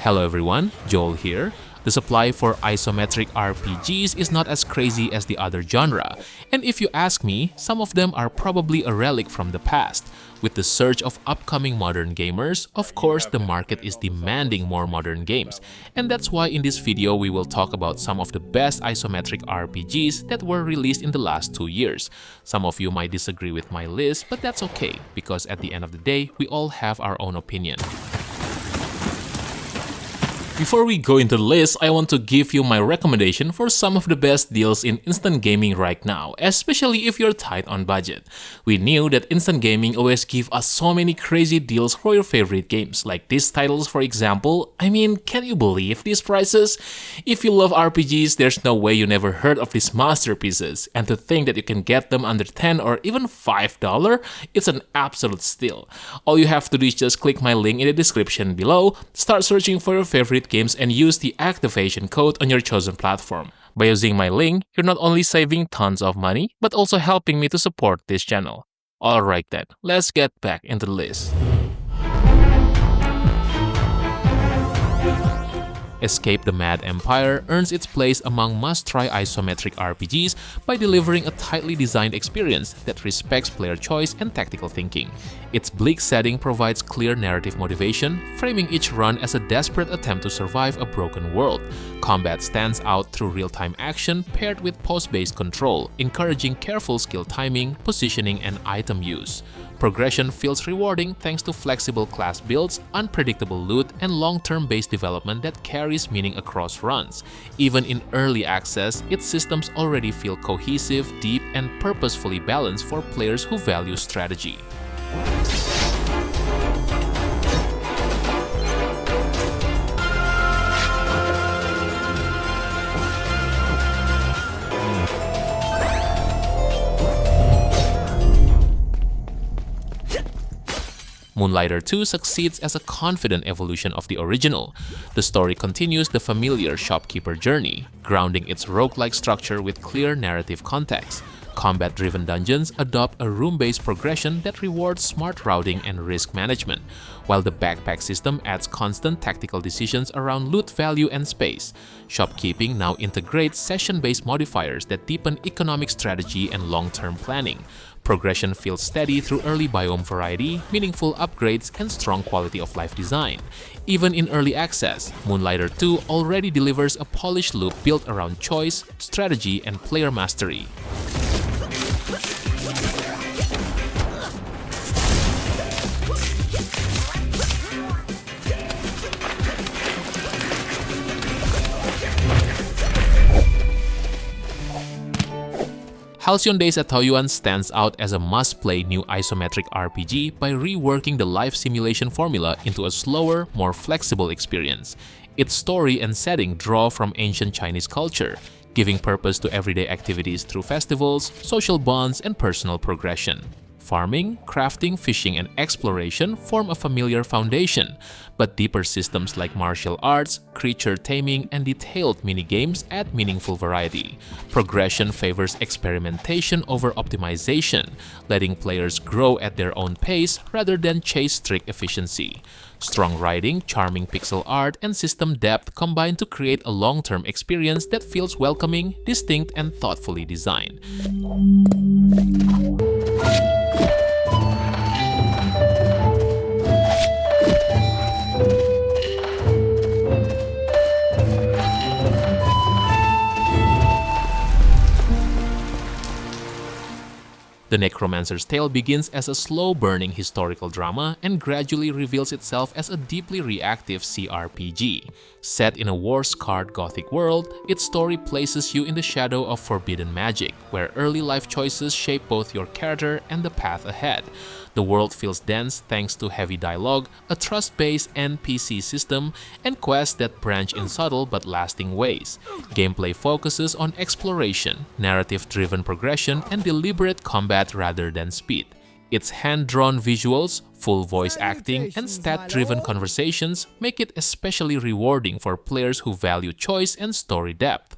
Hello everyone, Joel here. The supply for isometric RPGs is not as crazy as the other genre, and if you ask me, some of them are probably a relic from the past. With the surge of upcoming modern gamers, of course the market is demanding more modern games, and that's why in this video we will talk about some of the best isometric RPGs that were released in the last 2 years. Some of you might disagree with my list, but that's okay, because at the end of the day, we all have our own opinion. Before we go into the list, I want to give you my recommendation for some of the best deals in instant gaming right now, especially if you're tight on budget. We knew that instant gaming always give us so many crazy deals for your favorite games, like these titles for example. I mean, can you believe these prices? If you love RPGs, there's no way you never heard of these masterpieces, and to think that you can get them under $10 or even $5, it's an absolute steal. All you have to do is just click my link in the description below, start searching for your favorite games and use the activation code on your chosen platform. By using my link, you're not only saving tons of money, but also helping me to support this channel. Alright then, let's get back into the list. Escape the Mad Empire earns its place among must-try isometric RPGs by delivering a tightly designed experience that respects player choice and tactical thinking. Its bleak setting provides clear narrative motivation, framing each run as a desperate attempt to survive a broken world. Combat stands out through real-time action paired with post-based control, encouraging careful skill timing, positioning, and item use. Progression feels rewarding thanks to flexible class builds, unpredictable loot, and long-term base development that carries meaning across runs. Even in early access, its systems already feel cohesive, deep, and purposefully balanced for players who value strategy. Moonlighter 2 succeeds as a confident evolution of the original. The story continues the familiar shopkeeper journey, grounding its roguelike structure with clear narrative context. Combat-driven dungeons adopt a room-based progression that rewards smart routing and risk management, while the backpack system adds constant tactical decisions around loot value and space. Shopkeeping now integrates session-based modifiers that deepen economic strategy and long-term planning. Progression feels steady through early biome variety, meaningful upgrades, and strong quality of life design. Even in early access, Moonlighter 2 already delivers a polished loop built around choice, strategy, and player mastery. Halcyon Days at Taoyuan stands out as a must-play new isometric RPG by reworking the life simulation formula into a slower, more flexible experience. Its story and setting draw from ancient Chinese culture, giving purpose to everyday activities through festivals, social bonds, and personal progression. Farming, crafting, fishing, and exploration form a familiar foundation, but deeper systems like martial arts, creature taming, and detailed minigames add meaningful variety. Progression favors experimentation over optimization, letting players grow at their own pace rather than chase strict efficiency. Strong writing, charming pixel art, and system depth combine to create a long-term experience that feels welcoming, distinct, and thoughtfully designed. The Necromancer's tale begins as a slow-burning historical drama and gradually reveals itself as a deeply reactive CRPG. Set in a war-scarred Gothic world, its story places you in the shadow of forbidden magic, where early life choices shape both your character and the path ahead. The world feels dense thanks to heavy dialogue, a trust-based NPC system, and quests that branch in subtle but lasting ways. Gameplay focuses on exploration, narrative-driven progression, and deliberate combat rather than speed. Its hand-drawn visuals, full voice acting, and stat-driven conversations make it especially rewarding for players who value choice and story depth.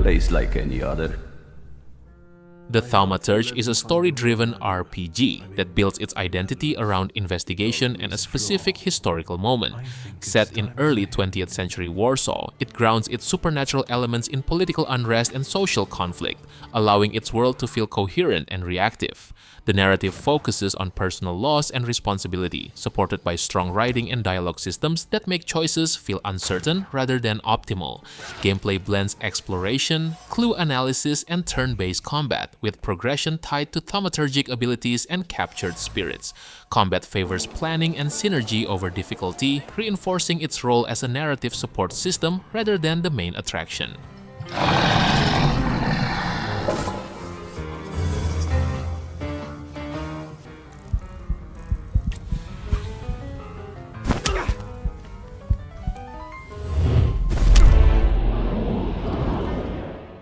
place like any other. The Thaumaturge is a story-driven RPG that builds its identity around investigation and a specific historical moment. Set in early 20th century Warsaw, it grounds its supernatural elements in political unrest and social conflict, allowing its world to feel coherent and reactive. The narrative focuses on personal loss and responsibility, supported by strong writing and dialogue systems that make choices feel uncertain rather than optimal. Gameplay blends exploration, clue analysis, and turn-based combat, with progression tied to thaumaturgic abilities and captured spirits. Combat favors planning and synergy over difficulty, reinforcing its role as a narrative support system rather than the main attraction.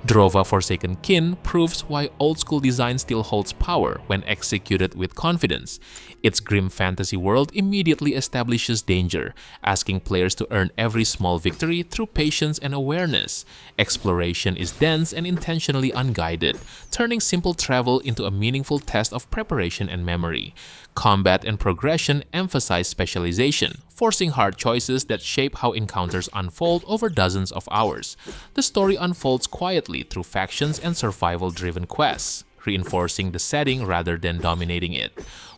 Drova Forsaken Kin proves why old-school design still holds power when executed with confidence. Its grim fantasy world immediately establishes danger, asking players to earn every small victory through patience and awareness. Exploration is dense and intentionally unguided, turning simple travel into a meaningful test of preparation and memory. Combat and progression emphasize specialization, forcing hard choices that shape how encounters unfold over dozens of hours. The story unfolds quietly through factions and survival-driven quests, reinforcing the setting rather than dominating it.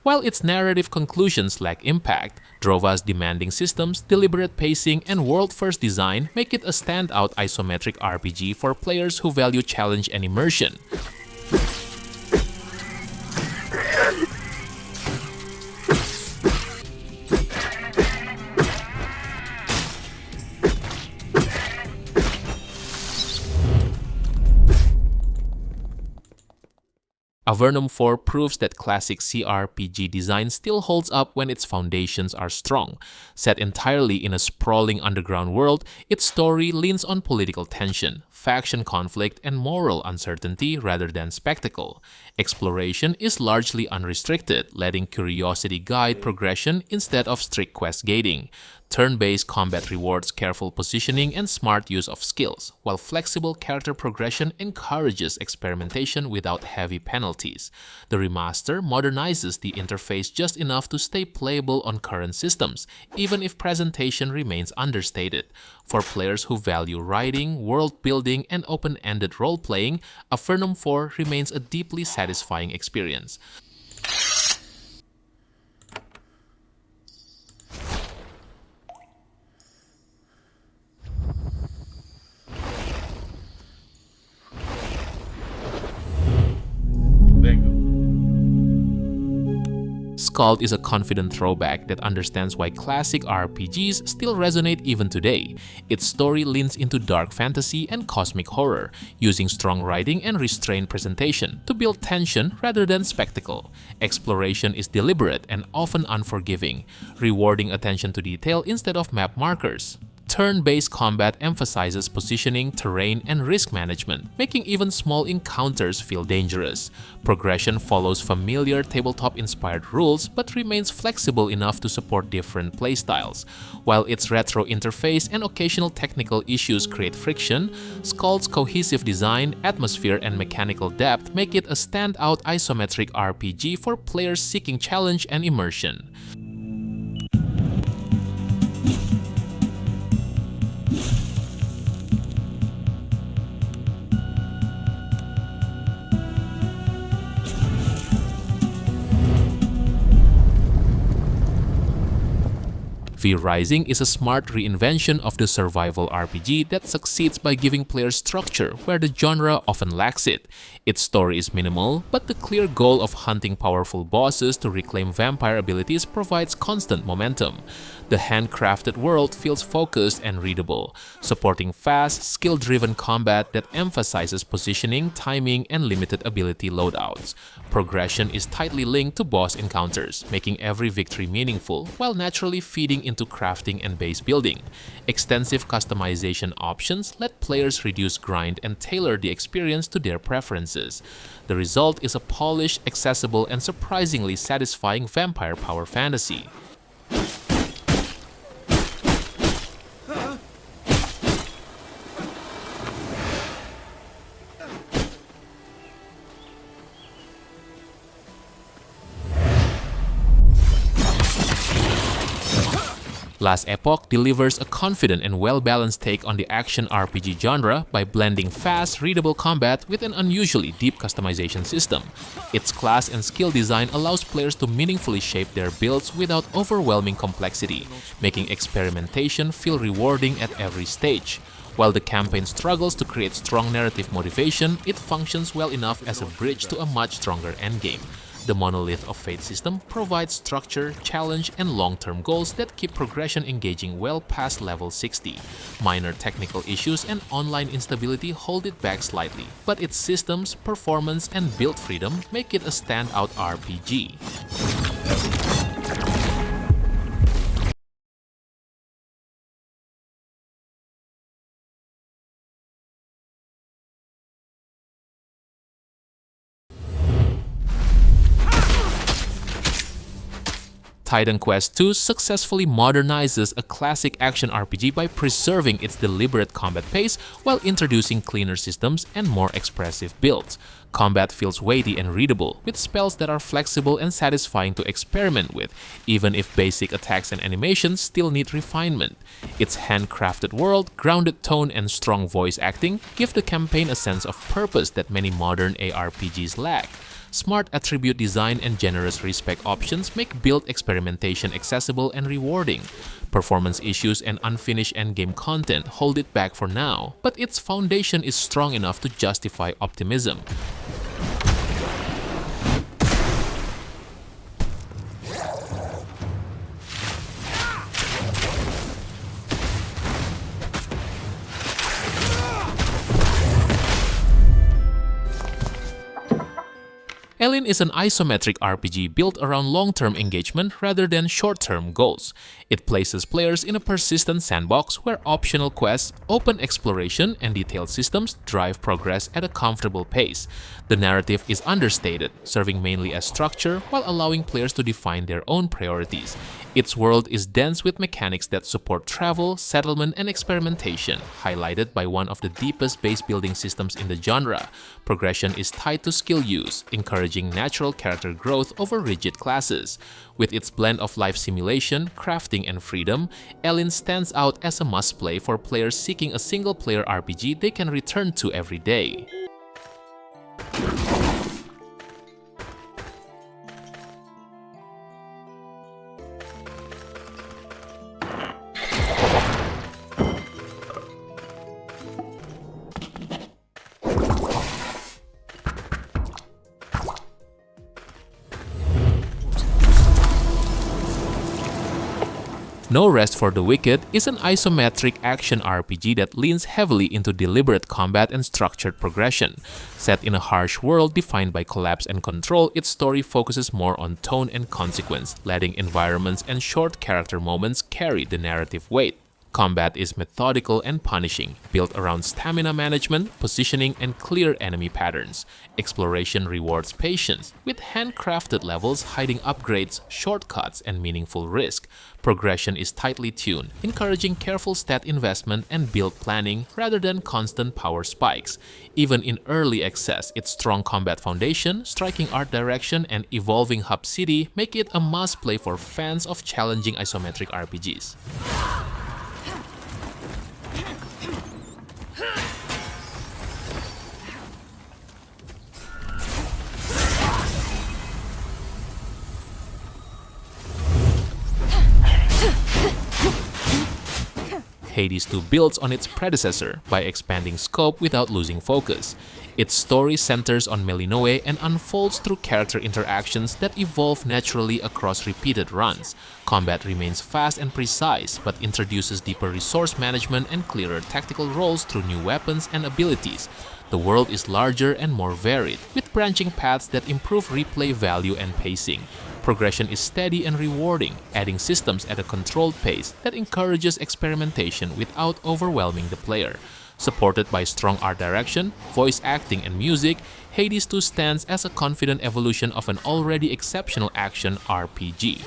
While its narrative conclusions lack impact, Drova's demanding systems, deliberate pacing, and world-first design make it a standout isometric RPG for players who value challenge and immersion. Avernum 4 proves that classic CRPG design still holds up when its foundations are strong. Set entirely in a sprawling underground world, its story leans on political tension, faction conflict, and moral uncertainty rather than spectacle. Exploration is largely unrestricted, letting curiosity guide progression instead of strict quest gating. Turn-based combat rewards careful positioning and smart use of skills, while flexible character progression encourages experimentation without heavy penalties. The remaster modernizes the interface just enough to stay playable on current systems, even if presentation remains understated. For players who value writing, world building, and open-ended role-playing, Avernum 4 remains a deeply satisfying experience. SKALD is a confident throwback that understands why classic RPGs still resonate even today. Its story leans into dark fantasy and cosmic horror, using strong writing and restrained presentation to build tension rather than spectacle. Exploration is deliberate and often unforgiving, rewarding attention to detail instead of map markers. Turn-based combat emphasizes positioning, terrain, and risk management, making even small encounters feel dangerous. Progression follows familiar tabletop-inspired rules but remains flexible enough to support different playstyles. While its retro interface and occasional technical issues create friction, SKALD's cohesive design, atmosphere, and mechanical depth make it a standout isometric RPG for players seeking challenge and immersion. V Rising is a smart reinvention of the survival RPG that succeeds by giving players structure where the genre often lacks it. Its story is minimal, but the clear goal of hunting powerful bosses to reclaim vampire abilities provides constant momentum. The handcrafted world feels focused and readable, supporting fast, skill-driven combat that emphasizes positioning, timing, and limited ability loadouts. Progression is tightly linked to boss encounters, making every victory meaningful while naturally feeding into crafting and base building. Extensive customization options let players reduce grind and tailor the experience to their preferences. The result is a polished, accessible, and surprisingly satisfying vampire power fantasy. Last Epoch delivers a confident and well-balanced take on the action RPG genre by blending fast, readable combat with an unusually deep customization system. Its class and skill design allows players to meaningfully shape their builds without overwhelming complexity, making experimentation feel rewarding at every stage. While the campaign struggles to create strong narrative motivation, it functions well enough as a bridge to a much stronger endgame. The Monolith of Fate system provides structure, challenge, and long-term goals that keep progression engaging well past level 60. Minor technical issues and online instability hold it back slightly, but its systems, performance, and build freedom make it a standout RPG. Titan Quest II successfully modernizes a classic action RPG by preserving its deliberate combat pace while introducing cleaner systems and more expressive builds. Combat feels weighty and readable, with spells that are flexible and satisfying to experiment with, even if basic attacks and animations still need refinement. Its handcrafted world, grounded tone, and strong voice acting give the campaign a sense of purpose that many modern ARPGs lack. Smart attribute design and generous respec options make build experimentation accessible and rewarding. Performance issues and unfinished endgame content hold it back for now, but its foundation is strong enough to justify optimism. Elin is an isometric RPG built around long-term engagement rather than short-term goals. It places players in a persistent sandbox where optional quests, open exploration, and detailed systems drive progress at a comfortable pace. The narrative is understated, serving mainly as structure while allowing players to define their own priorities. Its world is dense with mechanics that support travel, settlement, and experimentation, highlighted by one of the deepest base-building systems in the genre. Progression is tied to skill use, encouraging natural character growth over rigid classes. With its blend of life simulation, crafting, and freedom, Elin stands out as a must-play for players seeking a single-player RPG they can return to every day. No Rest for the Wicked is an isometric action RPG that leans heavily into deliberate combat and structured progression. Set in a harsh world defined by collapse and control, its story focuses more on tone and consequence, letting environments and short character moments carry the narrative weight. Combat is methodical and punishing, built around stamina management, positioning, and clear enemy patterns. Exploration rewards patience, with handcrafted levels hiding upgrades, shortcuts, and meaningful risk. Progression is tightly tuned, encouraging careful stat investment and build planning rather than constant power spikes. Even in early access, its strong combat foundation, striking art direction, and evolving hub city make it a must-play for fans of challenging isometric RPGs. Hades 2 builds on its predecessor by expanding scope without losing focus. Its story centers on Melinoe and unfolds through character interactions that evolve naturally across repeated runs. Combat remains fast and precise, but introduces deeper resource management and clearer tactical roles through new weapons and abilities. The world is larger and more varied, with branching paths that improve replay value and pacing. Progression is steady and rewarding, adding systems at a controlled pace that encourages experimentation without overwhelming the player. Supported by strong art direction, voice acting, and music, Hades 2 stands as a confident evolution of an already exceptional action RPG.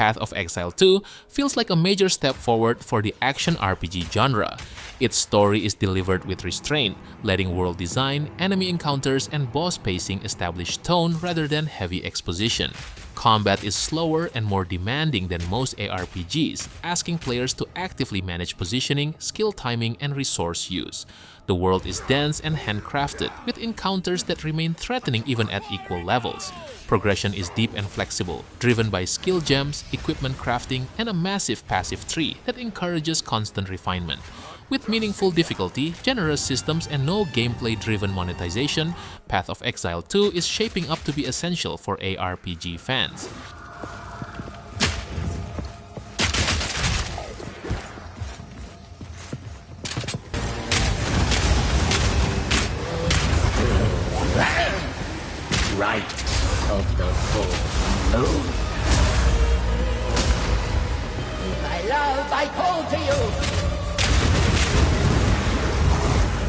Path of Exile 2 feels like a major step forward for the action RPG genre. Its story is delivered with restraint, letting world design, enemy encounters, and boss pacing establish tone rather than heavy exposition. Combat is slower and more demanding than most ARPGs, asking players to actively manage positioning, skill timing, and resource use. The world is dense and handcrafted, with encounters that remain threatening even at equal levels. Progression is deep and flexible, driven by skill gems, equipment crafting, and a massive passive tree that encourages constant refinement. With meaningful difficulty, generous systems, and no gameplay-driven monetization, Path of Exile 2 is shaping up to be essential for ARPG fans. Right of the full moon. My love, I call to you.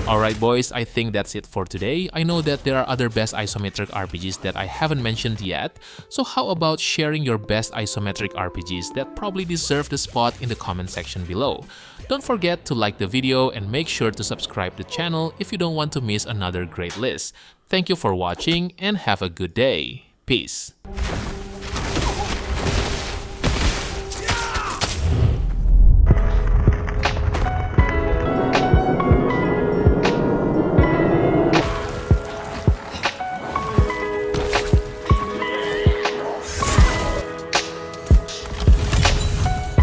Alright boys, I think that's it for today. I know that there are other best isometric RPGs that I haven't mentioned yet, so how about sharing your best isometric RPGs that probably deserve the spot in the comment section below. Don't forget to like the video and make sure to subscribe to the channel if you don't want to miss another great list. Thank you for watching and have a good day. Peace.